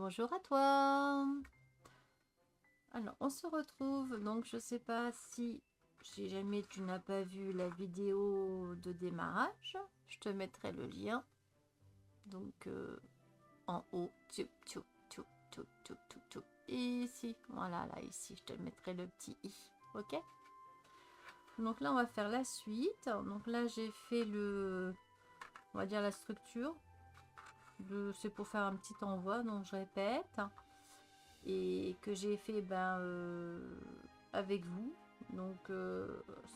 Bonjour à toi. Alors, on se retrouve. Donc, je sais pas si jamais tu n'as pas vu la vidéo de démarrage, je te mettrai le lien. Donc, en haut, ici, voilà, là, ici, je te mettrai le petit i. Ok? Donc là, on va faire la suite. Donc là, j'ai fait on va dire la structure. C'est pour faire un petit envoi, donc je répète. Et que j'ai fait avec vous, donc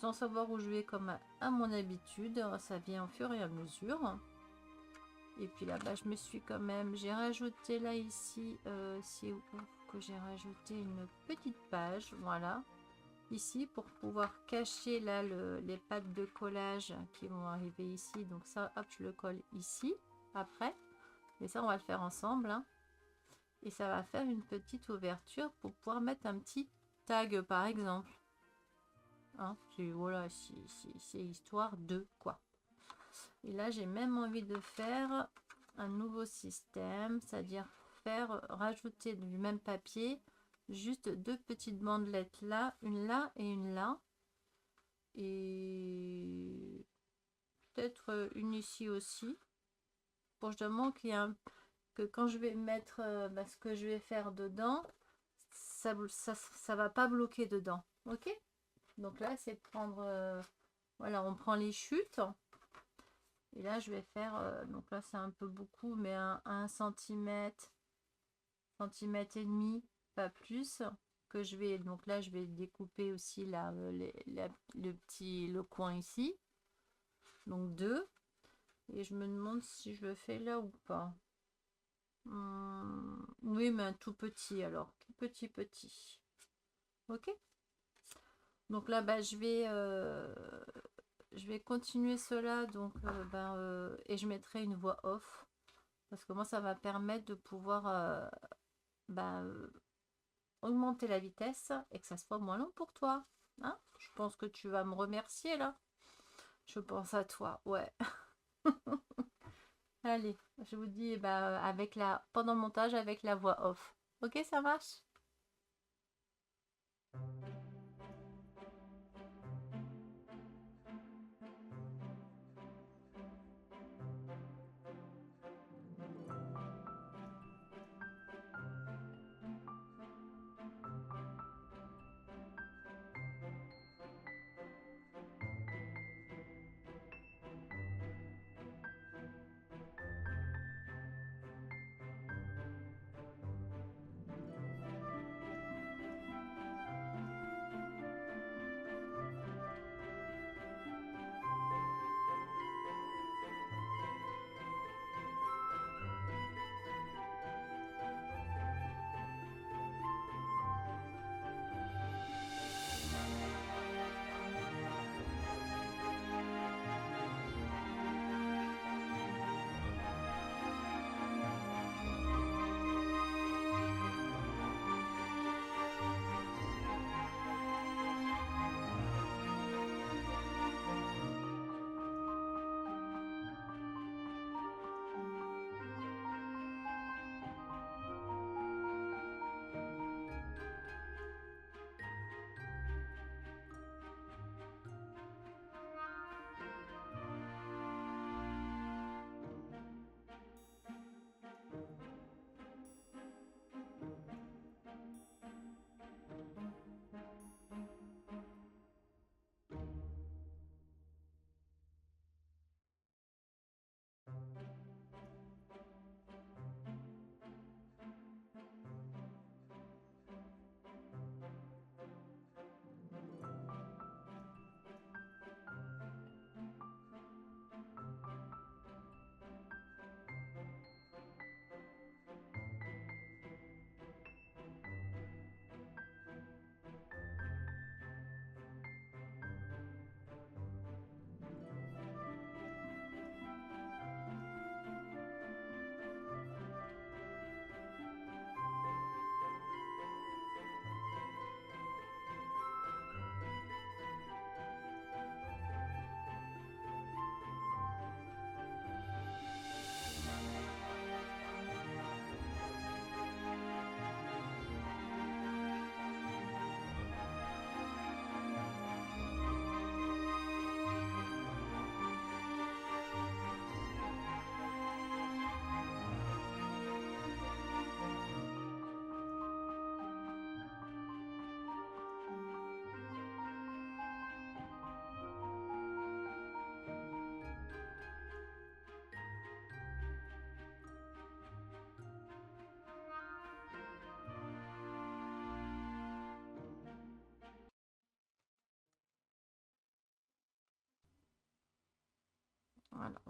sans savoir où je vais comme à mon habitude, ça vient au fur et à mesure. Et puis là-bas je me suis quand même, j'ai rajouté là ici, c'est où que j'ai rajouté une petite page, voilà, ici pour pouvoir cacher là les pattes de collage qui vont arriver ici. Donc ça, hop, je le colle ici après, et ça on va le faire ensemble, hein. Et ça va faire une petite ouverture pour pouvoir mettre un petit tag par exemple, hein, voilà, c'est histoire de quoi. Et là j'ai même envie de faire un nouveau système, c'est-à-dire rajouter du même papier juste deux petites bandelettes là, une là et une là, et peut-être une ici aussi, pour justement qu'il y ait que quand je vais mettre ce que je vais faire dedans, ça va pas bloquer dedans. Ok, donc là c'est prendre voilà, on prend les chutes, et là je vais faire donc là c'est un peu beaucoup, mais un centimètre et demi, pas plus, que je vais, donc là je vais découper aussi là le coin ici, donc deux. Et je me demande si je le fais là ou pas. Oui, mais un tout petit, alors tout petit. Ok, donc là je vais continuer cela, donc et je mettrai une voix off, parce que moi ça va permettre de pouvoir ben, euh, augmenter la vitesse et que ça soit moins long pour toi, hein. Je pense que tu vas me remercier là, je pense à toi, ouais. Allez, je vous dis avec pendant le montage avec la voix off. Ok, ça marche.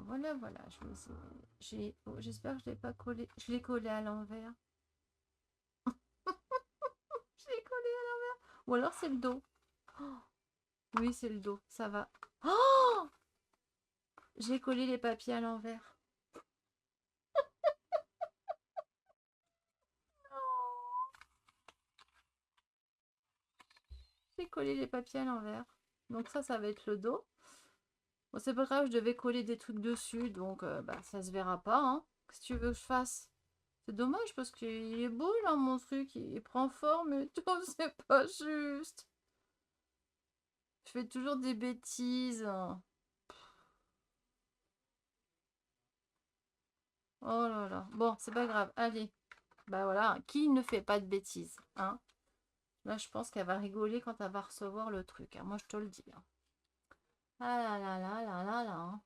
Voilà, voilà. J'espère que je l'ai pas collé. Je l'ai collé à l'envers. Je l'ai collé à l'envers. Ou alors c'est le dos. Oh, oui, c'est le dos. Ça va. Oh, j'ai collé les papiers à l'envers. J'ai collé les papiers à l'envers. Donc ça va être le dos. Bon, c'est pas grave, je devais coller des trucs dessus, donc bah, ça se verra pas. Hein. Qu'est-ce que tu veux que je fasse? C'est dommage parce qu'il est beau là, mon truc. Il prend forme et tout. C'est pas juste. Je fais toujours des bêtises. Oh là là. Bon, c'est pas grave. Allez. Bah voilà. Qui ne fait pas de bêtises, hein? Là, je pense qu'elle va rigoler quand elle va recevoir le truc, hein. Moi, je te le dis, hein. Ah là là là là là là, hein.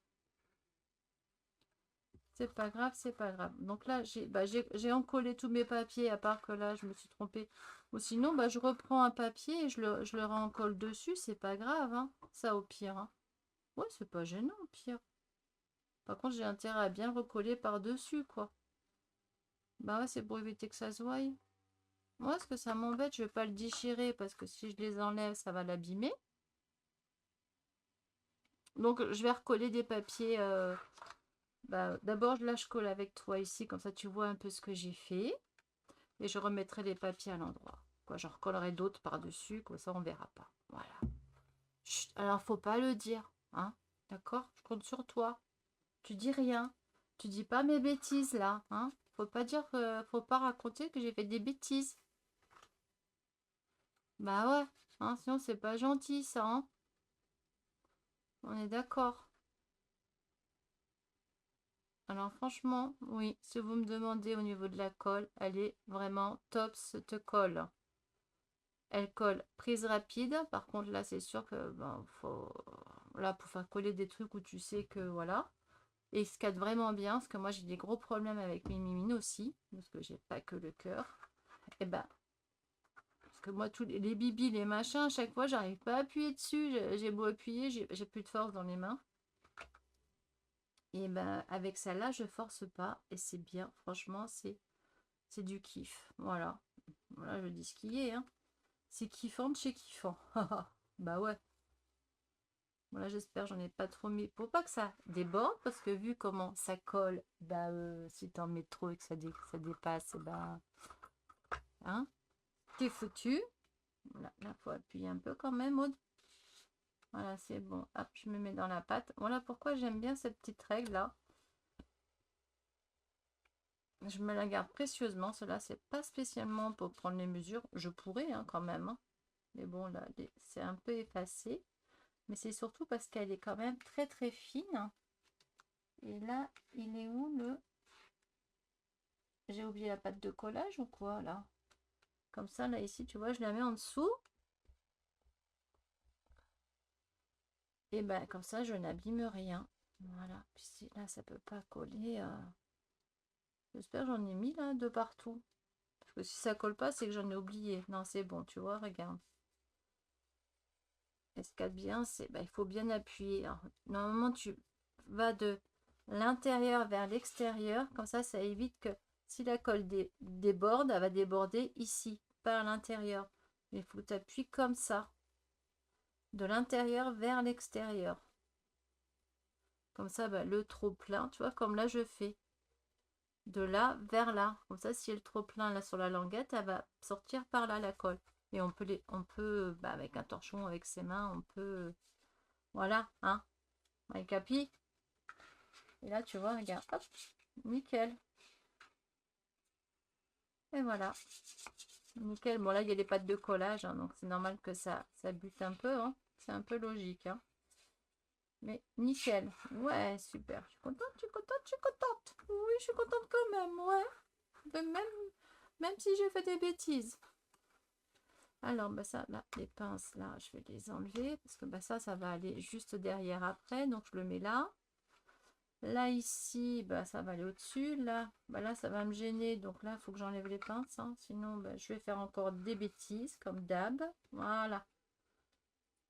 C'est pas grave, c'est pas grave. Donc là, j'ai encollé tous mes papiers, à part que là, je me suis trompée. Ou sinon, bah, je reprends un papier et je le réencolle dessus. C'est pas grave, hein. Ça, au pire, hein. Ouais, c'est pas gênant, au pire. Par contre, j'ai intérêt à bien le recoller par-dessus, quoi. Bah ouais, c'est pour éviter que ça se voie. Moi, ce que ça m'embête, je vais pas le déchirer parce que si je les enlève, ça va l'abîmer. Donc, je vais recoller des papiers. Bah, d'abord, là, je colle avec toi ici, comme ça, tu vois un peu ce que j'ai fait. Et je remettrai les papiers à l'endroit. Quoi, j'en recollerai d'autres par-dessus, comme ça, on verra pas. Voilà. Chut, alors, faut pas le dire, hein. D'accord? Je compte sur toi. Tu dis rien. Tu dis pas mes bêtises, là, hein. Faut pas dire, faut pas raconter que j'ai fait des bêtises. Bah ouais, hein, sinon c'est pas gentil ça, hein. On est d'accord. Alors franchement, oui, si vous me demandez au niveau de la colle, elle est vraiment top cette colle. Elle colle prise rapide. Par contre là, c'est sûr que ben, faut là pour faire coller des trucs où tu sais que voilà. Et ce cadre vraiment bien, parce que moi j'ai des gros problèmes avec mes mimines aussi, parce que j'ai pas que le cœur. Et ben parce que moi tous les bibis, les machins, à chaque fois j'arrive pas à appuyer dessus. J'ai beau appuyer, j'ai plus de force dans les mains. Et ben avec celle-là, je force pas et c'est bien. Franchement, c'est du kiff. Voilà. Voilà, je dis ce qui est, hein. C'est kiffant de chez kiffant. Bah ouais. Voilà, j'espère j'en ai pas trop mis pour pas que ça déborde parce que vu comment ça colle, bah si t'en mets trop et que ça dépasse, bah hein, t'es foutu. Voilà, là faut appuyer un peu quand même, Aude. Voilà, c'est bon. Hop, je me mets dans la pâte. Voilà pourquoi j'aime bien cette petite règle là. Je me la garde précieusement. Cela, c'est pas spécialement pour prendre les mesures. Je pourrais hein, quand même. Hein. Mais bon, là, c'est un peu effacé. Mais c'est surtout parce qu'elle est quand même très très fine. Et là, il est où le... J'ai oublié la pâte de collage ou quoi, là? Comme ça, là, ici, tu vois, je la mets en dessous. Et ben, comme ça, je n'abîme rien. Voilà. Puis là, ça peut pas coller. J'espère que j'en ai mis, là, de partout. Parce que si ça colle pas, c'est que j'en ai oublié. Non, c'est bon, tu vois, regarde. Et ce qu'il y a de bien, c'est il faut bien appuyer. Alors, normalement, tu vas de l'intérieur vers l'extérieur. Comme ça évite que si la colle déborde, elle va déborder ici, pas à l'intérieur. Il faut que tu appuies comme ça, de l'intérieur vers l'extérieur. Comme ça, le trop plein, tu vois, comme là je fais. De là vers là. Comme ça, si elle est trop plein là sur la languette, elle va sortir par là la colle. Et on peut avec un torchon, avec ses mains, on peut... Voilà, hein. Avec capi. Et là, tu vois, regarde, hop, nickel. Et voilà, nickel. Bon, là, il y a des pattes de collage, hein, donc c'est normal que ça bute un peu. Hein. C'est un peu logique. Hein. Mais nickel. Ouais, super. Je suis contente, je suis contente, je suis contente. Oui, je suis contente quand même, ouais. Même si j'ai fait des bêtises. Alors, ça, là, les pinces, là, je vais les enlever. Parce que ça va aller juste derrière après. Donc, je le mets là. Là, ici, ça va aller au-dessus. Là, là, ça va me gêner. Donc là, il faut que j'enlève les pinces. Hein. Sinon, je vais faire encore des bêtises, comme d'hab. Voilà.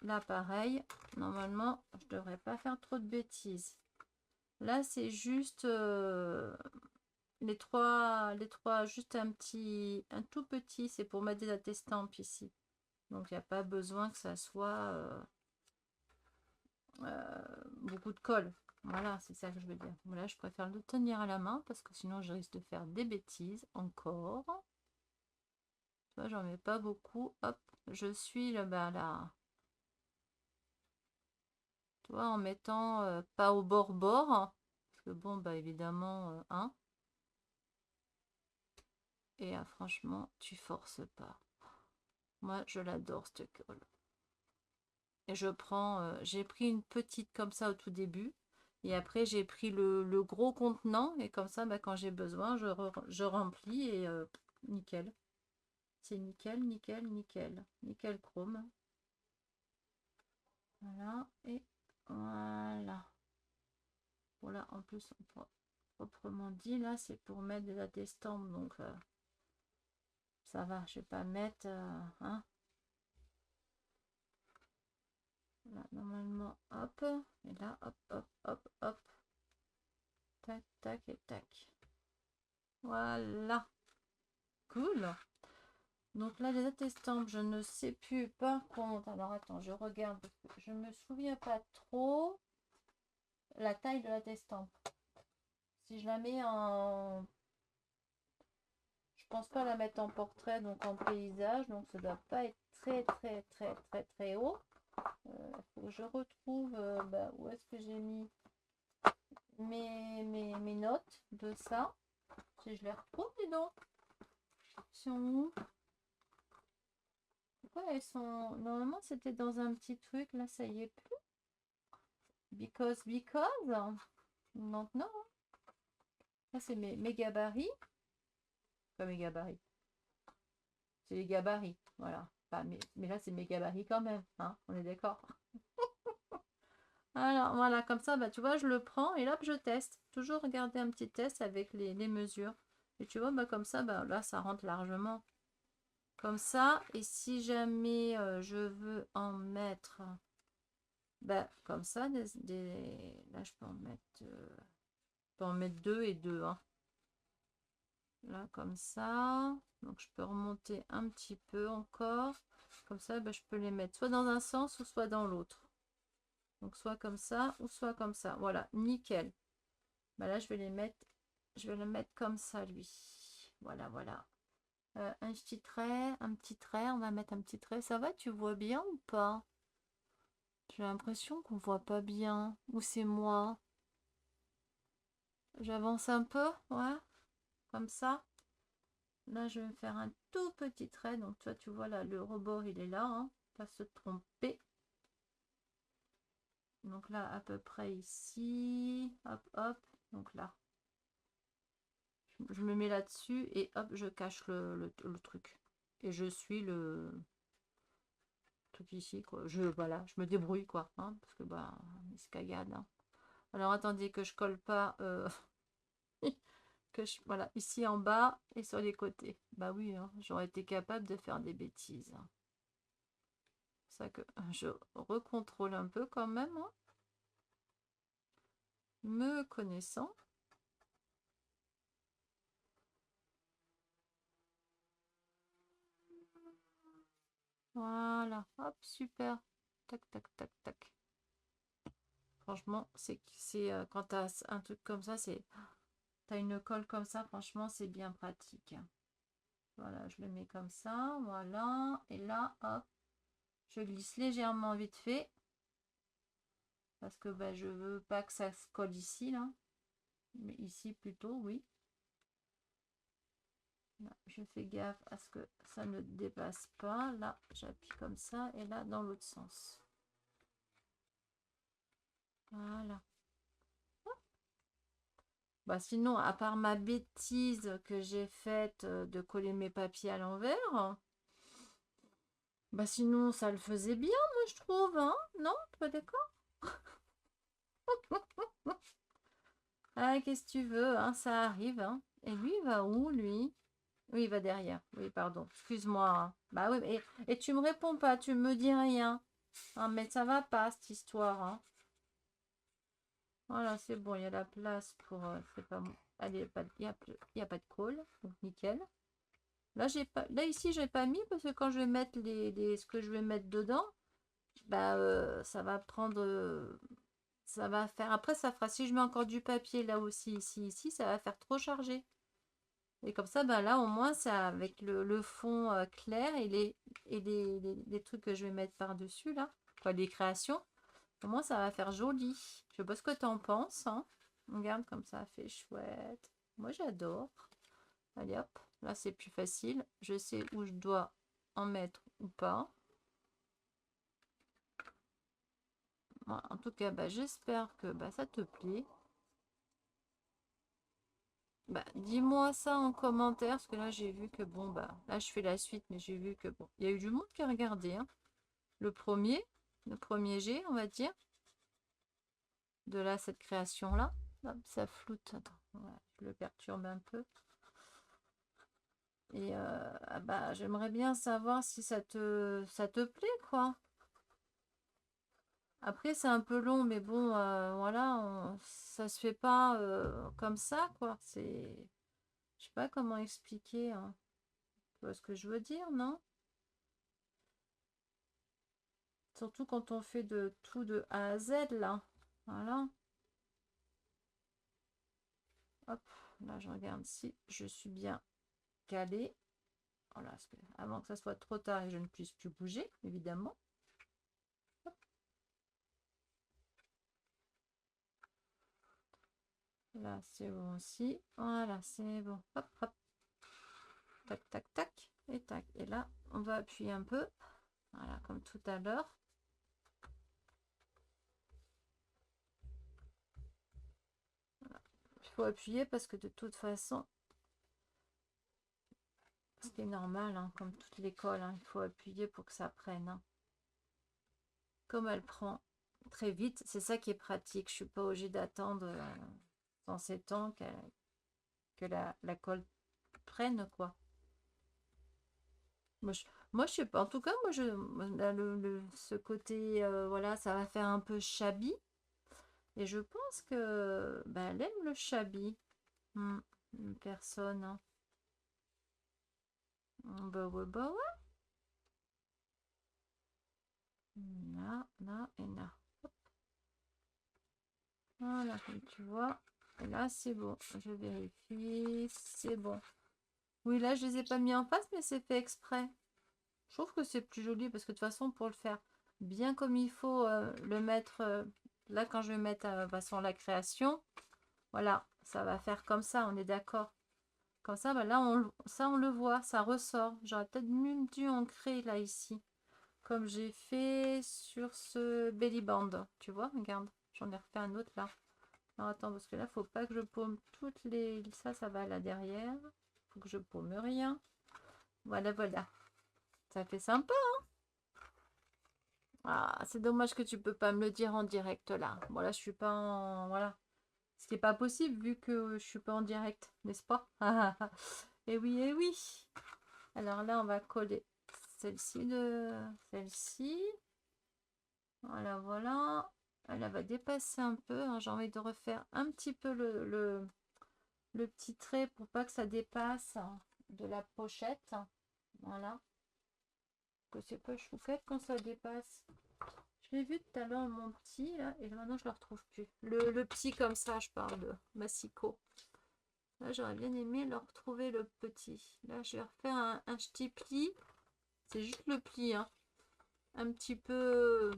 Là, pareil. Normalement, je devrais pas faire trop de bêtises. Là, c'est juste les trois, juste un tout petit, c'est pour mettre des estampes ici. Donc, il n'y a pas besoin que ça soit beaucoup de colle. Voilà, c'est ça que je veux dire. Voilà, je préfère le tenir à la main parce que sinon, je risque de faire des bêtises encore. Tu vois, j'en mets pas beaucoup. Hop, je suis là. Tu vois, en mettant pas au bord. Parce que bon, bah évidemment, hein. Et franchement, tu forces pas. Moi, je l'adore, cette colle. Et je prends, j'ai pris une petite comme ça au tout début. Et après, j'ai pris le gros contenant. Et comme ça, bah, quand j'ai besoin, je remplis et nickel. C'est nickel, nickel, nickel. Nickel chrome. Voilà. Et voilà. Voilà, en plus, proprement dit, là, c'est pour mettre de la destampe. Donc, ça va. Je vais pas mettre... hein. Là, normalement, hop. Et là, hop, hop, hop, hop. Tac, tac et tac. Voilà. Cool. Donc là, les dates estampes, je ne sais plus par contre. Alors attends, je regarde parce que je me souviens pas trop la taille de la estampe. Si je la mets en... Je pense pas la mettre en portrait, donc en paysage. Donc ça doit pas être très haut. Faut que je retrouve bah, où est-ce que j'ai mis mes notes de ça. Si je les retrouve, dis donc. Ils sont où? Pourquoi elles sont... Normalement, c'était dans un petit truc. Là, ça y est plus. Because. Donc, non. Ça, c'est mes gabarits. Pas mes gabarits. C'est les gabarits. Voilà. Pas mais là, c'est mes gabarits quand même. Hein, on est d'accord. Alors, voilà. Comme ça, bah, tu vois, je le prends et là, je teste. Toujours regarder un petit test avec les mesures. Et tu vois, bah, comme ça, bah, là, ça rentre largement. Comme ça. Et si jamais je veux en mettre... Bah, comme ça, là, je peux en mettre... peux en mettre deux et deux. Hein. Là, comme ça. Donc, je peux remonter un petit peu encore. Comme ça, bah, je peux les mettre soit dans un sens ou soit dans l'autre. Donc, soit comme ça ou soit comme ça. Voilà, nickel. Bah, là, je vais les mettre... Je vais le mettre comme ça, lui. Voilà, voilà. Un petit trait, un petit trait. On va mettre un petit trait. Ça va, tu vois bien ou pas? J'ai l'impression qu'on voit pas bien. Ou c'est moi? J'avance un peu, ouais. Comme ça. Là, je vais faire un tout petit trait. Donc, toi, tu vois là, le rebord, il est là. Hein. Pas se tromper. Donc là, à peu près ici. Hop, hop. Donc là. Je me mets là-dessus et hop, je cache le truc. Et je suis le truc ici, quoi. Voilà, je me débrouille, quoi. Hein, parce que, bah, escagade. Hein. Alors, attendez que je colle pas... voilà, ici en bas et sur les côtés. Bah oui, hein, j'aurais été capable de faire des bêtises. C'est ça que je recontrôle un peu quand même. Hein. Me connaissant. Voilà, hop, super. Tac, tac, tac, tac. Franchement, c'est quand tu as un truc comme ça, t'as une colle comme ça, franchement, c'est bien pratique. Voilà, je le mets comme ça, voilà. Et là, hop, je glisse légèrement vite fait. Parce que bah, je veux pas que ça se colle ici, là. Mais ici plutôt, oui. Là, je fais gaffe à ce que ça ne dépasse pas. Là, j'appuie comme ça. Et là, dans l'autre sens. Voilà. Bah sinon, à part ma bêtise que j'ai faite de coller mes papiers à l'envers, bah sinon, ça le faisait bien, moi, je trouve, hein? Non? Pas d'accord? Ah, qu'est-ce que tu veux, hein? Ça arrive, hein? Et lui, il va où, lui? Oui, il va derrière. Oui, pardon. Excuse-moi. Hein. Bah oui, et tu me réponds pas, tu me dis rien. Ah, mais ça va pas, cette histoire, hein? Voilà, c'est bon, il y a la place pour... c'est pas... Allez, il y a pas de colle, donc nickel. Là, j'ai pas... Là, ici, j'ai pas mis parce que quand je vais mettre ce que je vais mettre dedans, bah, ça va prendre... ça va faire... Après, ça fera... Si je mets encore du papier là aussi, ici, ça va faire trop chargé. Et comme ça, bah là, au moins, ça avec le fond clair et les trucs que je vais mettre par-dessus, là, quoi, les créations, au moins, ça va faire joli. Je sais pas ce que tu en penses, hein. Regarde comme ça fait chouette. Moi, j'adore. Allez, hop. Là, c'est plus facile. Je sais où je dois en mettre ou pas. Bon, en tout cas, bah, j'espère que bah, ça te plaît. Bah, dis-moi ça en commentaire, parce que là, j'ai vu que, bon, bah, là, je fais la suite, mais j'ai vu que, bon, il y a eu du monde qui a regardé, hein. Le premier G, on va dire, de là, cette création-là. Hop, ça floute. Attends, voilà, je le perturbe un peu. Et ah bah, j'aimerais bien savoir si ça te plaît, quoi. Après, c'est un peu long, mais bon, voilà, ça se fait pas comme ça, quoi. Je sais pas comment expliquer, hein. Tu vois ce que je veux dire, non? Surtout quand on fait de tout de A à Z, là. Voilà. Hop, là, je regarde si je suis bien calée. Voilà, avant que ça soit trop tard et que je ne puisse plus bouger, évidemment. Hop. Là, c'est bon aussi. Voilà, c'est bon. Hop, hop. Tac, tac, tac. Et tac. Et là, on va appuyer un peu. Voilà, comme tout à l'heure. Voilà. Il faut appuyer parce que de toute façon, ce qui est normal, hein, comme toute l'école, hein, il faut appuyer pour que ça prenne, hein. Comme elle prend très vite, c'est ça qui est pratique. Je suis pas obligée d'attendre dans ces temps que la colle prenne, quoi. Moi, je sais pas. En tout cas, là, ce côté, voilà, ça va faire un peu shabby. Et je pense que bah, elle aime le shabby. Hmm, une personne, hein. Bah ouais, bah ouais. Là, là et là. Voilà, comme tu vois. Et là, c'est bon. Je vérifie. C'est bon. Oui, là, je les ai pas mis en face, mais c'est fait exprès. Je trouve que c'est plus joli parce que de toute façon, pour le faire bien comme il faut, le mettre là, quand je vais mettre de toute façon la création, voilà, ça va faire comme ça, on est d'accord. Comme ça, bah là, ça, on le voit, ça ressort. J'aurais peut-être même dû ancrer là, ici, comme j'ai fait sur ce belly band. Tu vois, regarde, j'en ai refait un autre là. Alors attends, parce que là, faut pas que je paume toutes les... Ça va là derrière. Faut que je paume rien. Voilà, voilà. Ça fait sympa. Ah, c'est dommage que tu peux pas me le dire en direct là. Bon là, je suis pas en... Voilà. Ce qui est pas possible vu que je suis pas en direct, n'est-ce pas? Et oui, et oui. Alors là, on va coller celle-ci de celle-ci. Voilà, voilà. Elle va dépasser un peu, hein. J'ai envie de refaire un petit peu le petit trait pour pas que ça dépasse, hein, de la pochette. Voilà. Que c'est pas chouquette quand ça dépasse. Je l'ai vu tout à l'heure, mon petit, là, et maintenant je le retrouve plus. Le petit comme ça, je parle de Massico. Là, j'aurais bien aimé le retrouver, le petit. Là, je vais refaire un petit pli. C'est juste le pli, hein. Un petit peu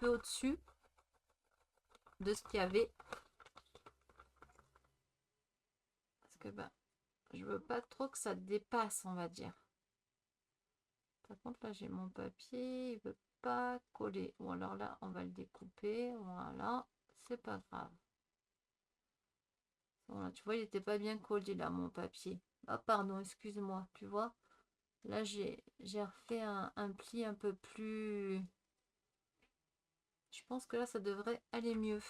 au-dessus de ce qu'il y avait. Parce que, ben, je veux pas trop que ça dépasse, on va dire. Par contre, là, j'ai mon papier. Il veut pas coller. Ou alors là, on va le découper. Voilà. C'est pas grave. Voilà, tu vois, il n'était pas bien collé là, mon papier. Ah, pardon, excuse-moi, tu vois. Là, j'ai refait un pli un peu plus... Je pense que là, ça devrait aller mieux.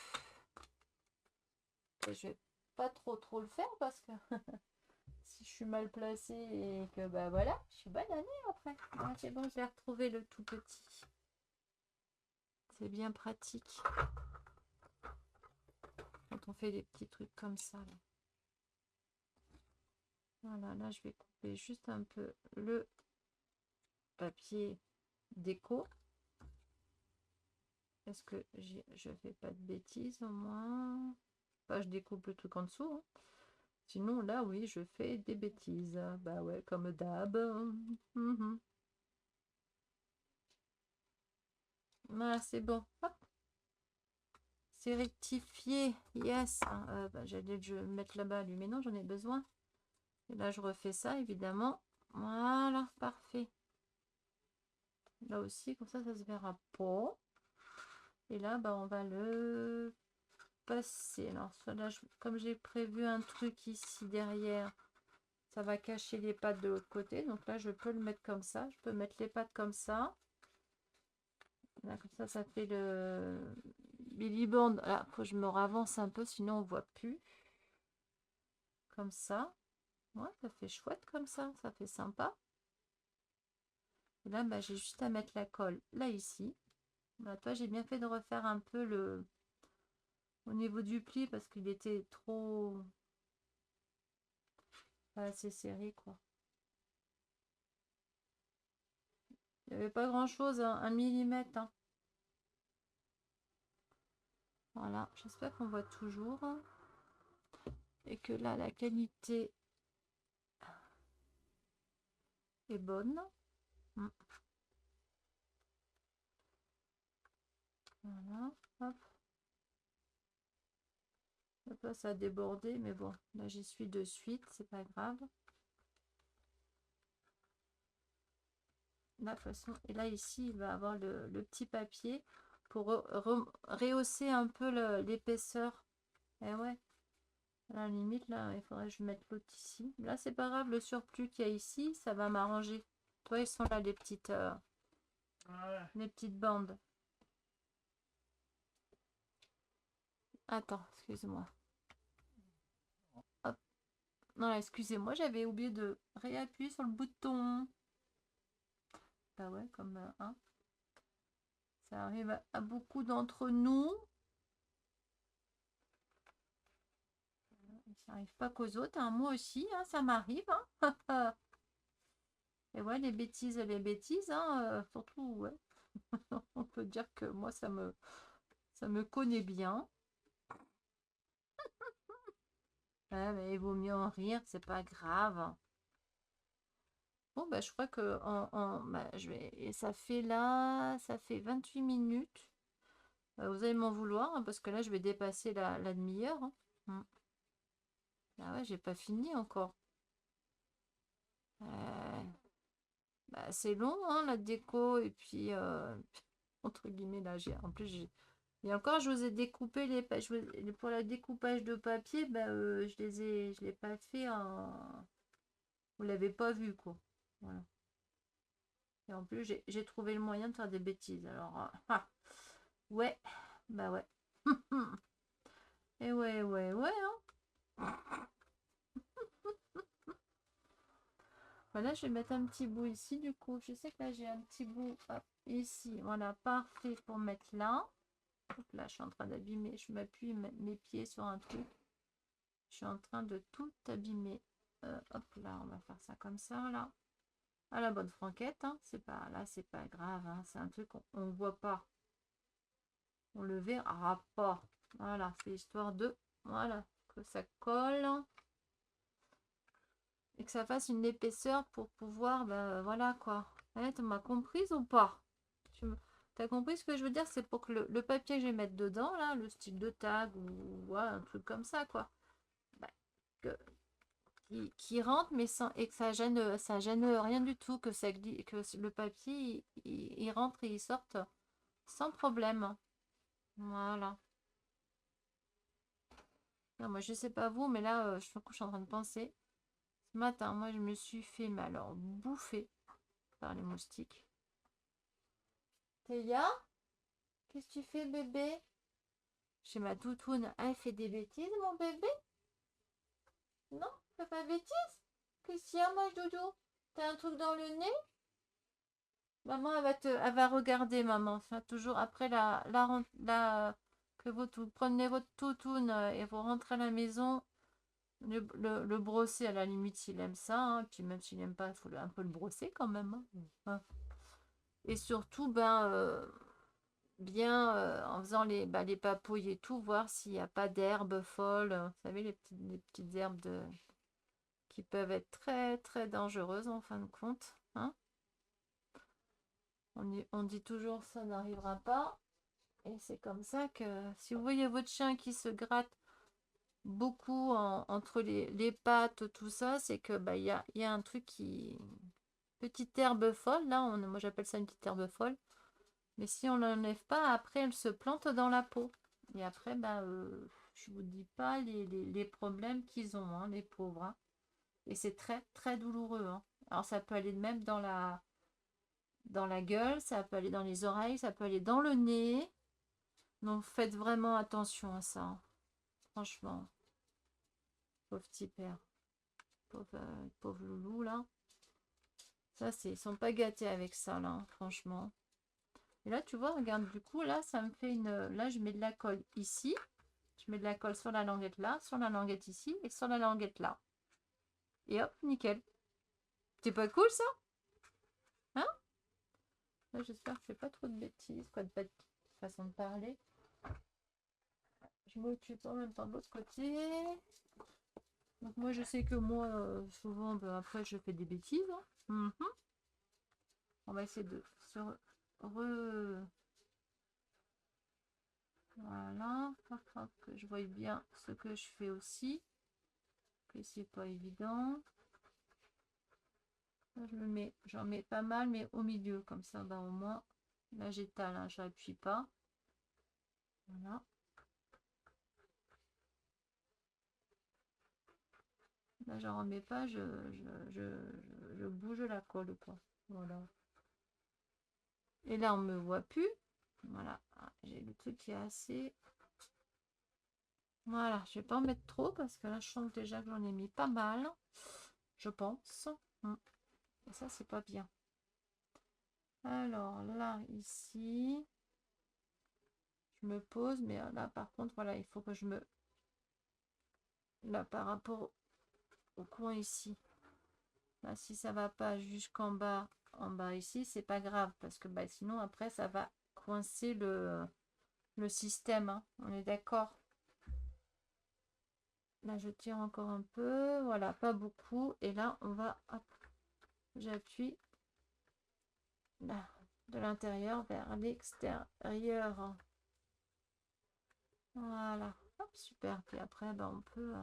Et je vais pas trop le faire parce que si je suis mal placée et que, bah voilà, je suis bananée après. Ah, c'est bon, j'ai retrouvé le tout petit. C'est bien pratique. Quand on fait des petits trucs comme ça, là. Voilà, là je vais couper juste un peu le papier déco. Est-ce que je fais pas de bêtises au moins? Enfin, je découpe le truc en dessous, hein. Sinon, là, oui, je fais des bêtises. Bah ouais, comme d'hab. Mhm. Voilà, c'est bon. Hop. C'est rectifié. Yes. Bah, j'allais le mettre là-bas, lui, mais non, j'en ai besoin. Et là, je refais ça, évidemment. Voilà, parfait. Là aussi, comme ça se verra pas. Et là, bah, on va le passer. Alors, là, comme j'ai prévu un truc ici derrière, ça va cacher les pattes de l'autre côté. Donc là, je peux le mettre comme ça. Je peux mettre les pattes comme ça. Là, comme ça fait le Billy Band. Là, faut que je me ravance un peu, sinon on voit plus. Comme ça. Ouais, ça fait chouette comme ça fait sympa. Et là, bah, j'ai juste à mettre la colle là, ici. Bah, toi, j'ai bien fait de refaire un peu le au niveau du pli parce qu'il était trop pas assez serré, quoi. Il n'y avait pas grand chose, hein, 1 millimètre. Hein. Voilà, j'espère qu'on voit toujours. Et que là, la qualité est bonne. Voilà, hop. Là, ça a débordé, mais bon, là j'y suis de suite, c'est pas grave. Là, de toute façon, et là ici, il va avoir le petit papier pour rehausser un peu l'épaisseur. Et ouais, à la limite, là, il faudrait que je mette l'autre ici. Là, c'est pas grave, le surplus qu'il y a ici, ça va m'arranger. Toi, ils sont là, les petites bandes. Attends, excuse-moi. Hop. Non, excusez-moi, j'avais oublié de réappuyer sur le bouton. Bah ouais, comme hein. Ça arrive à beaucoup d'entre nous. Ça n'arrive pas qu'aux autres, hein. Moi aussi, hein, ça m'arrive. Hein. Et ouais, les bêtises, hein, surtout, ouais. On peut dire que moi, ça me connaît bien. Ouais, mais il vaut mieux en rire, c'est pas grave. Bon, bah, je crois que bah, et ça fait là, ça fait 28 minutes. Vous allez m'en vouloir, hein, parce que là, je vais dépasser la demi-heure. Hein. Ah ouais, j'ai pas fini encore. Bah, c'est long, hein, la déco. Et puis, entre guillemets, là, en plus, et encore, je vous ai découpé pour le découpage de papier, bah, je l'ai pas fait en... Vous l'avez pas vu, quoi. Voilà. Et en plus, j'ai trouvé le moyen de faire des bêtises. Alors, ouais, bah ouais. Et ouais, ouais, ouais, hein. Voilà, je vais mettre un petit bout ici, du coup. Je sais que là, j'ai un petit bout ici. Voilà, parfait pour mettre là. Hop, là, je suis en train d'abîmer. Je m'appuie mes pieds sur un truc. Je suis en train de tout abîmer. Hop là, on va faire ça comme ça, là. À la bonne franquette, hein. C'est pas, là, c'est pas grave, hein. C'est un truc qu'on ne voit pas. On le verra pas. Voilà, c'est histoire de, voilà, que ça colle. Et que ça fasse une épaisseur pour pouvoir, ben voilà, quoi. Ouais, tu m'as comprise ou pas? T'as compris ce que je veux dire? C'est pour que le papier que je vais mettre dedans, là, le style de tag ou ouais, un truc comme ça, quoi. Bah, que, qui rentre, mais sans, et que ça gêne rien du tout, que, que le papier, il rentre et il sorte sans problème. Voilà. Non, moi, je sais pas vous, mais là, je suis en train de penser. Ce matin, moi, je me suis fait, mais alors, bouffer par les moustiques. Théa, qu'est-ce que tu fais, bébé? Chez ma toutoune, elle fait des bêtises, mon bébé? Non, fais pas de bêtises? Qu'est-ce qu'il y a, moi, doudou? T'as un truc dans le nez? Maman, elle va regarder, maman. Enfin, toujours après que que vous prenez votre toutoune et vous rentrez à la maison, le brosser à la limite s'il aime ça, hein. Puis même s'il n'aime pas, il faut un peu le brosser quand même, hein. Ouais. Et surtout, bien en faisant les papouilles et tout, voir s'il n'y a pas d'herbes folles. Vous savez, les petites herbes qui peuvent être très très dangereuses en fin de compte, hein. On dit toujours ça n'arrivera pas. Et c'est comme ça que si vous voyez votre chien qui se gratte beaucoup entre les pattes, tout ça, c'est que il y a un truc qui... Petite herbe folle, là, moi j'appelle ça une petite herbe folle. Mais si on l'enlève pas, après elle se plante dans la peau. Et après, je vous dis pas les problèmes qu'ils ont, hein, les pauvres, hein. Et c'est très très douloureux, hein. Alors ça peut aller même dans la gueule, ça peut aller dans les oreilles, ça peut aller dans le nez. Donc faites vraiment attention à ça, hein. Franchement. Pauvre petit père. Pauvre loulou, là. Ça, ils sont pas gâtés avec ça, là, hein, franchement. Et là, tu vois, regarde, du coup, là, ça me fait une... Là, je mets de la colle ici. Je mets de la colle sur la languette là, sur la languette ici et sur la languette là. Et hop, nickel. C'est pas cool, ça? Hein? Là, j'espère que je fais pas trop de bêtises, quoi, de façon de parler. Je m'occupe en même temps de l'autre côté. Donc moi, je sais que moi, souvent, après, je fais des bêtises, hein. On va essayer de se Voilà. Que je voie bien ce que je fais aussi. Que c'est pas évident. Là, j'en mets pas mal, mais au milieu, comme ça, au moins, là, j'étale, hein, j'appuie pas. Voilà. Là, j'en remets pas, je bouge la colle, quoi. Voilà. Et là, on me voit plus. Voilà. J'ai le truc qui est assez... Voilà, je vais pas en mettre trop parce que là, je sens déjà que j'en ai mis pas mal. Je pense. Et ça, c'est pas bien. Alors là, ici, je me pose, mais là, par contre, voilà, il faut que je me... Là, par rapport au coin ici. Là, si ça va pas jusqu'en bas, en bas ici, c'est pas grave parce que sinon après ça va coincer le système, hein. On est d'accord. Là, je tire encore un peu, voilà, pas beaucoup. Et là, on va, hop, j'appuie là, de l'intérieur vers l'extérieur. Voilà, hop, super. Puis après, on peut...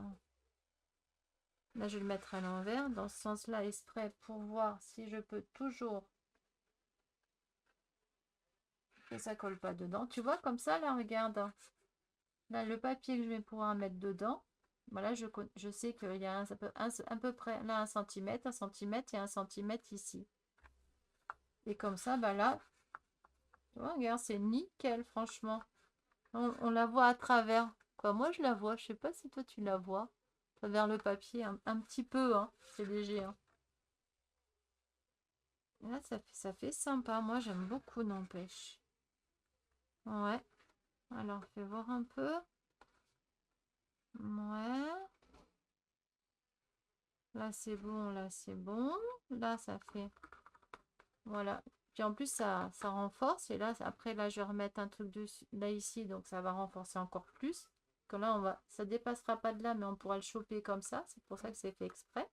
Là, je vais le mettre à l'envers, dans ce sens-là, exprès pour voir si je peux toujours que ça colle pas dedans. Tu vois, comme ça, là, regarde. Là, le papier que je vais pouvoir mettre dedans, voilà, je sais qu'il y a à peu près là 1 centimètre, 1 centimètre et 1 centimètre ici. Et comme ça, là, tu vois, regarde, c'est nickel, franchement. On la voit à travers. Quoi, moi, je la vois. Je sais pas si toi, tu la vois. À travers le papier, un petit peu, hein. C'est léger, hein. Là, ça fait sympa. Moi, j'aime beaucoup, n'empêche. Ouais. Alors, fais voir un peu. Ouais. Là, c'est bon. Là, c'est bon. Là, ça fait... Voilà. Puis en plus, ça renforce. Et là, après, là, je vais remettre un truc dessus, là, ici. Donc, ça va renforcer encore plus. Que là, ça dépassera pas de là, mais on pourra le choper comme ça. C'est pour ça que c'est fait exprès.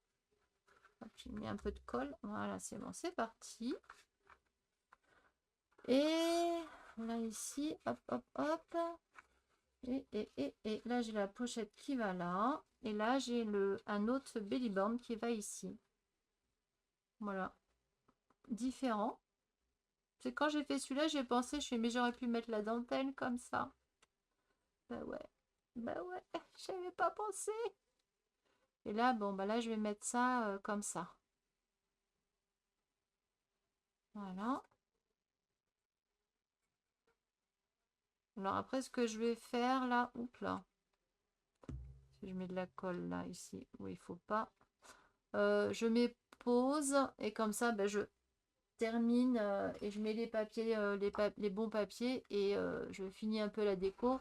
Hop, j'ai mis un peu de colle. Voilà, c'est bon. C'est parti. Et là, ici, hop, hop, hop. Et là, j'ai la pochette qui va là. Et là, j'ai un autre bellyborn qui va ici. Voilà. Différent. C'est quand j'ai fait celui-là, j'ai pensé, mais j'aurais pu mettre la dentelle comme ça. Bah ouais. Bah ouais, j'avais pas pensé. Et là, là, je vais mettre ça comme ça. Voilà. Alors après, ce que je vais faire là, oups là. Je mets de la colle là, ici, où il faut pas. Je mets pause et comme ça, je termine et je mets les papiers, les bons papiers et je finis un peu la déco.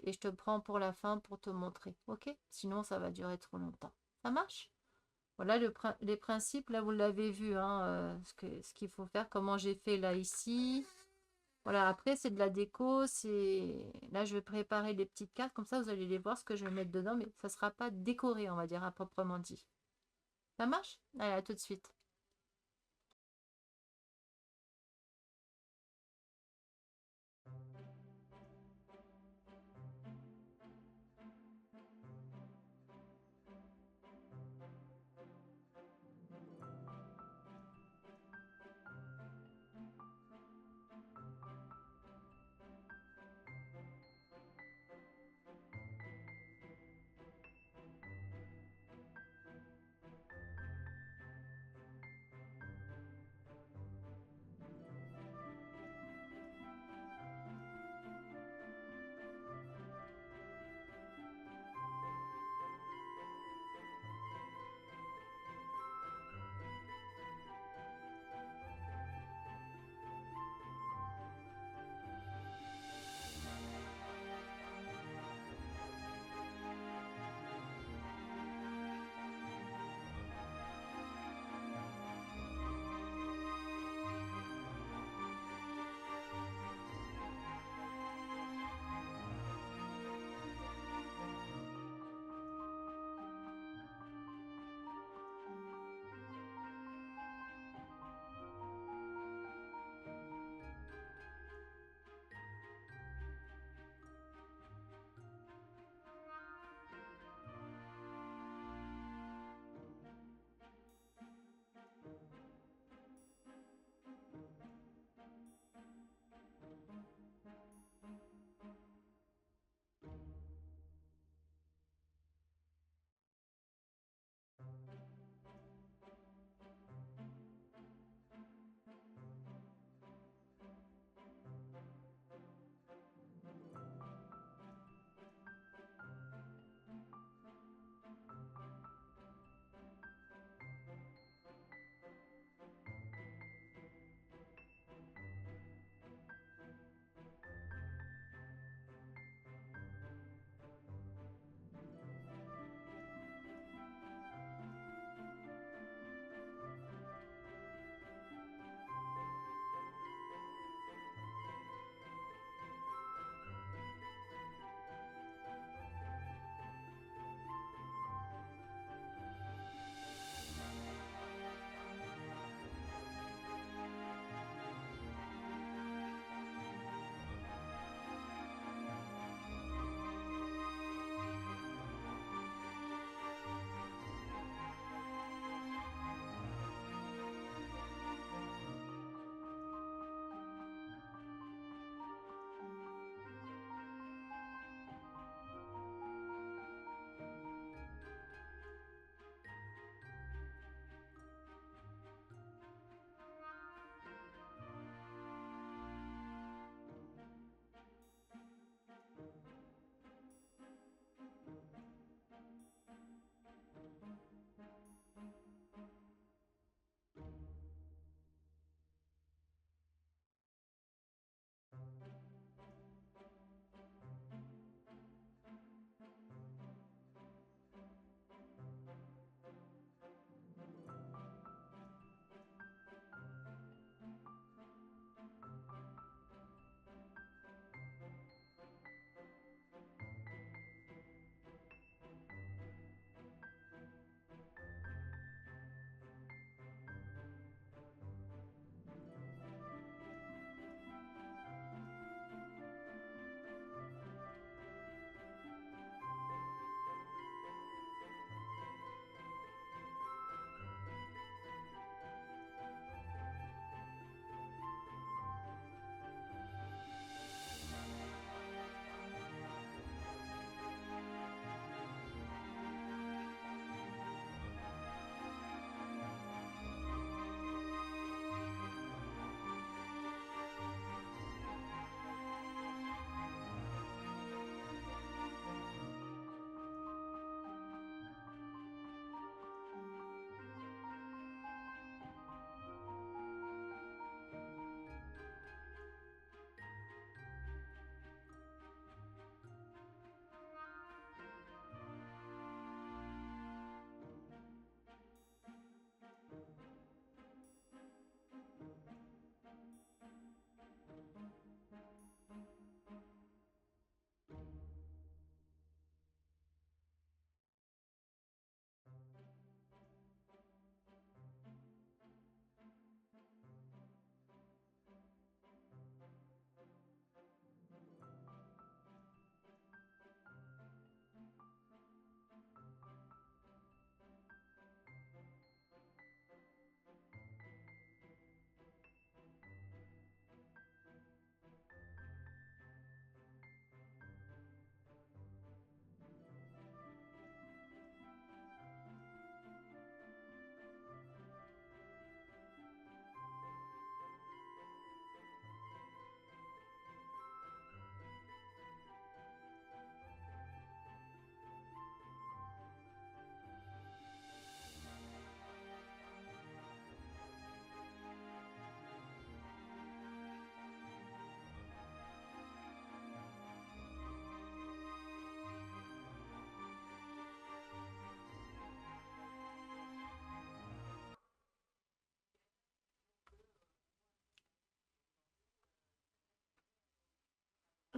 et je te prends pour la fin pour te montrer, ok? Sinon, ça va durer trop longtemps. Ça marche? Voilà les principes, là, vous l'avez vu, hein, ce qu'il faut faire, comment j'ai fait là, ici. Voilà, après, c'est de la déco, c'est... Là, je vais préparer les petites cartes, comme ça, vous allez les voir ce que je vais mettre dedans, mais ça ne sera pas décoré, on va dire, à proprement dit. Ça marche? Allez, à tout de suite.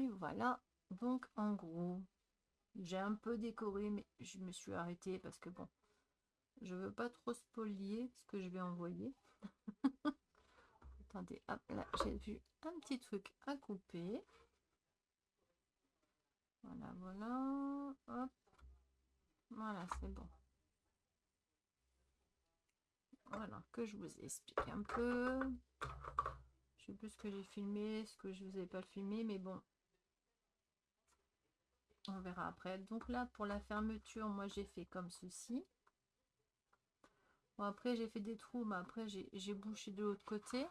Et voilà, donc en gros, j'ai un peu décoré, mais je me suis arrêtée parce que bon, je veux pas trop spolier ce que je vais envoyer. Attendez, hop, là, j'ai vu un petit truc à couper. Voilà, voilà, hop, voilà, c'est bon. Voilà, que je vous explique un peu. Je sais plus ce que j'ai filmé, ce que je vous ai pas filmé, mais bon, on verra après. Donc là, pour la fermeture, moi j'ai fait comme ceci. Bon, après j'ai fait des trous, mais après j'ai bouché de l'autre côté.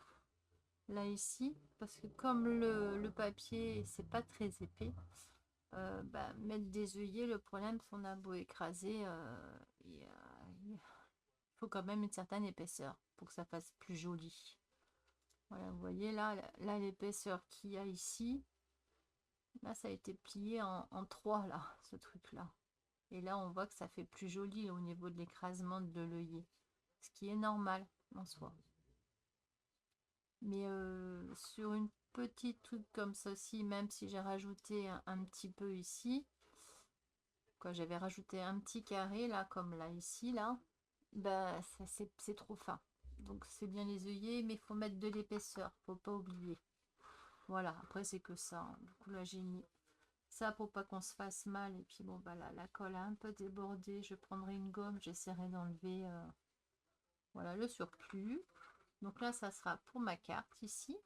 Là ici, parce que comme le papier, c'est pas très épais, bah, mettre des œillets, le problème, c'est qu'on a beau écraser, il faut quand même une certaine épaisseur pour que ça fasse plus joli. Voilà, vous voyez là l'épaisseur qu'il y a ici, là ça a été plié en 3 là, ce truc là. Et là on voit que ça fait plus joli au niveau de l'écrasement de l'œillet, ce qui est normal en soi. Mais sur une petite truc comme ceci, même si j'ai rajouté un petit peu ici, quand j'avais rajouté un petit carré là, comme là ici, là, bah c'est trop fin. Donc c'est bien les œillets, mais il faut mettre de l'épaisseur, faut pas oublier. Voilà, après c'est que ça, hein. Du coup là j'ai mis ça pour pas qu'on se fasse mal. Et puis bon bah là, la colle a un peu débordé, je prendrai une gomme, j'essaierai d'enlever voilà, le surplus. Donc là ça sera pour ma carte ici.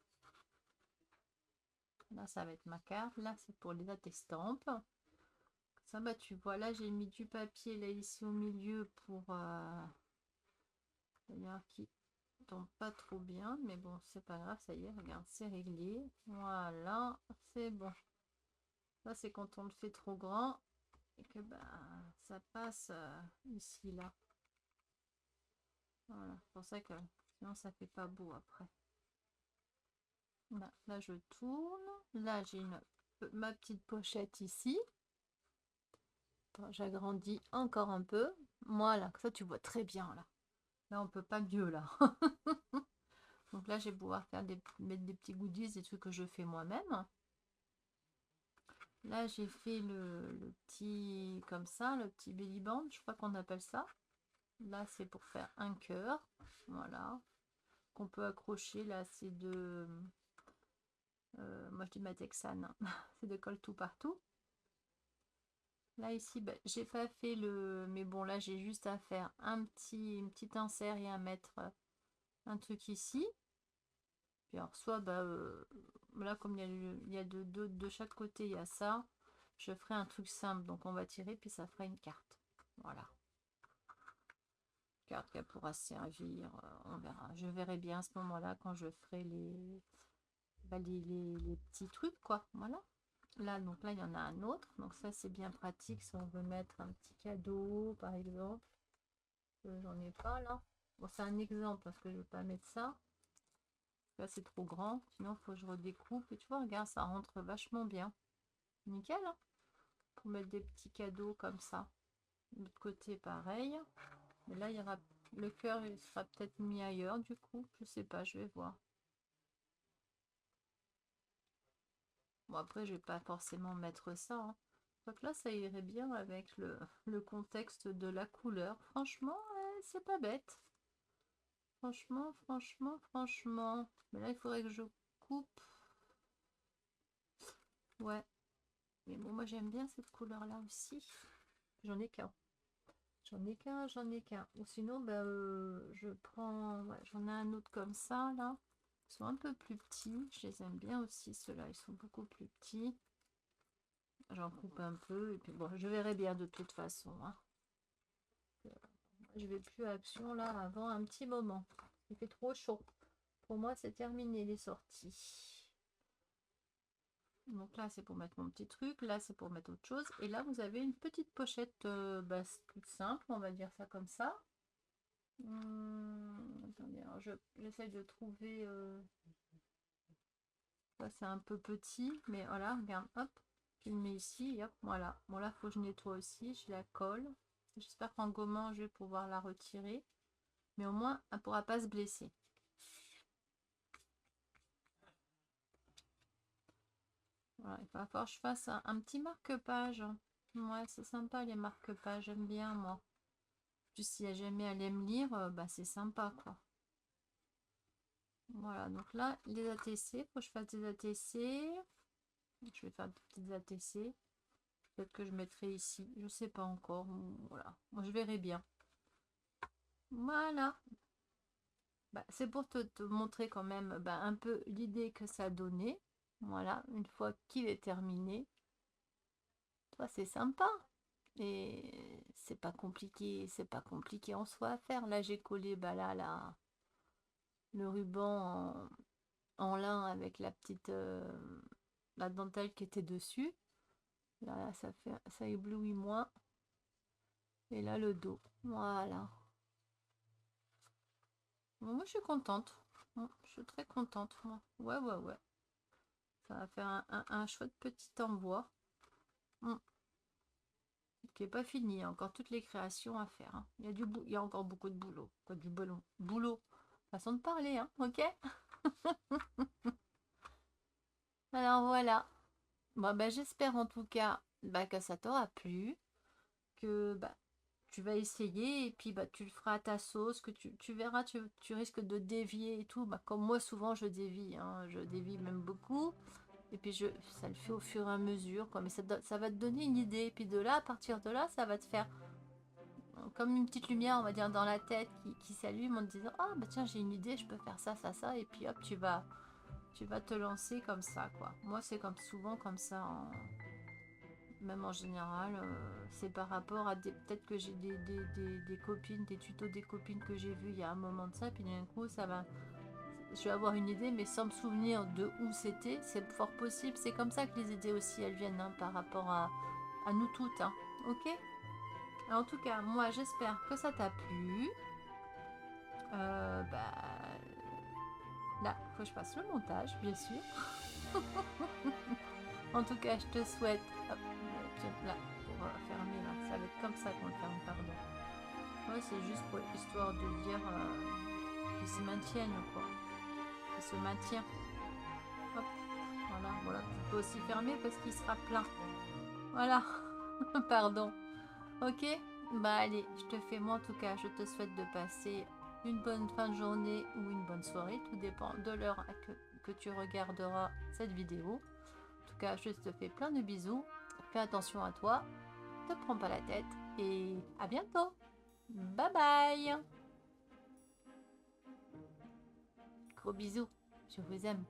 Là ça va être ma carte, là c'est pour les dates estampes. Ça bah tu vois, là j'ai mis du papier là ici au milieu pour d'ailleurs qui tombe pas trop bien, mais bon c'est pas grave, ça y est, regarde, c'est réglé. Voilà, c'est bon. Ça c'est quand on le fait trop grand et que bah ça passe ici là. Voilà, c'est pour ça que sinon ça fait pas beau après. Là je tourne, là j'ai ma petite pochette ici. J'agrandis encore un peu. Voilà, ça tu vois très bien là. Là on peut pas mieux là. Donc là je vais pouvoir faire mettre des petits goodies, des trucs que je fais moi-même. Là j'ai fait le petit comme ça, le petit belly band, je crois qu'on appelle ça. Là c'est pour faire un cœur, voilà, qu'on peut accrocher. Là c'est de moi je dis ma texane, c'est de colle tout partout. Là ici bah, j'ai pas fait le, mais bon là j'ai juste à faire une petite insert et à mettre un truc ici. Puis alors soit bah, là comme il y a de chaque côté il y a ça, je ferai un truc simple, donc on va tirer puis ça fera une carte. Voilà, carte qu'elle pourra servir, on verra, je verrai bien à ce moment là quand je ferai bah, les petits trucs quoi. Voilà, là donc là il y en a un autre, donc ça c'est bien pratique si on veut mettre un petit cadeau par exemple. J'en ai pas là, bon c'est un exemple parce que je ne vais pas mettre ça. Là c'est trop grand, sinon il faut que je redécoupe. Et tu vois, regarde, ça rentre vachement bien. Nickel, hein, pour mettre des petits cadeaux comme ça. De l'autre côté pareil. Mais là il y aura le cœur, il sera peut-être mis ailleurs du coup. Je sais pas, je vais voir. Bon après je vais pas forcément mettre ça, hein. Donc là ça irait bien avec le contexte de la couleur. Franchement, c'est pas bête. Franchement, franchement, franchement. Mais là il faudrait que je coupe. Ouais. Mais bon, moi j'aime bien cette couleur là aussi. J'en ai qu'un. J'en ai qu'un. Ou sinon, bah, je prends. Ouais, j'en ai un autre comme ça là. Ils sont un peu plus petits. Je les aime bien aussi, ceux-là. Ils sont beaucoup plus petits. J'en coupe un peu. Et puis bon, je verrai bien de toute façon, hein. Je vais plus à Action là avant un petit moment. Il fait trop chaud. Pour moi, c'est terminé les sorties. Donc là c'est pour mettre mon petit truc, là c'est pour mettre autre chose, et là vous avez une petite pochette bah, toute simple, on va dire ça comme ça. Attendez, alors j'essaie de trouver ça c'est un peu petit, mais voilà, regarde, hop, je le mets ici, hop, voilà. Bon là faut que je nettoie aussi, je la colle. J'espère qu'en gommant je vais pouvoir la retirer, mais au moins elle pourra pas se blesser. Voilà, il va falloir que je fasse un petit marque-page. Ouais, c'est sympa les marque-pages, j'aime bien moi. Puis si elle jamais allait me lire, bah c'est sympa quoi. Voilà, donc là, les ATC, faut que je fasse des ATC. Je vais faire des petites ATC. Peut-être que je mettrai ici, je sais pas encore. Voilà, moi je verrai bien. Voilà. Bah, c'est pour te montrer quand même bah, un peu l'idée que ça a donné. Voilà, une fois qu'il est terminé. Toi, c'est sympa. Et c'est pas compliqué en soi à faire. Là, j'ai collé bah, là, le ruban en lin avec la petite la dentelle qui était dessus. Là, ça éblouit moins. Et là, le dos. Voilà. Bon, moi, je suis contente. Je suis très contente, moi. Ouais, ouais, ouais. Ça va faire un chouette petit envoi. Qui n'est pas fini. Il y a encore toutes les créations à faire. Hein. Il y a encore beaucoup de boulot. Quoi, du boulot. Boulot. Façon de parler, hein. Ok. Alors voilà. Bon, bah, j'espère en tout cas bah, que ça t'aura plu. Que bah, tu vas essayer et puis bah, tu le feras à ta sauce. Que tu verras, tu risques de dévier et tout. Bah, comme moi, souvent, je dévie. Hein. Je dévie même beaucoup. Et puis ça le fait au fur et à mesure. Quoi. Mais ça va te donner une idée. Et puis de là, à partir de là, ça va te faire comme une petite lumière, on va dire, dans la tête qui s'allume en te disant ah bah tiens j'ai une idée, je peux faire ça, ça, ça, et puis hop tu vas te lancer comme ça quoi. Moi c'est comme souvent comme ça, même en général, c'est par rapport à peut-être que j'ai des copines, des tutos des copines que j'ai vus il y a un moment de ça, puis d'un coup je vais avoir une idée mais sans me souvenir de où c'était, c'est fort possible, c'est comme ça que les idées aussi elles viennent hein, par rapport à nous toutes, hein. Ok. En tout cas, moi j'espère que ça t'a plu. Bah, là, faut que je fasse le montage, bien sûr. En tout cas, je te souhaite. Hop, tiens, là, pour fermer, là. Ça va être comme ça qu'on le ferme, pardon. Ouais, c'est juste pour histoire de dire qu'ils se maintiennent, quoi. Qu'ils se maintiennent. Hop, voilà, voilà. Tu peux aussi fermer parce qu'il sera plein. Voilà, pardon. Ok, bah allez, je te fais moi en tout cas, je te souhaite de passer une bonne fin de journée ou une bonne soirée, tout dépend de l'heure que tu regarderas cette vidéo. En tout cas, je te fais plein de bisous, fais attention à toi, ne te prends pas la tête et à bientôt. Bye bye. Gros bisous, je vous aime.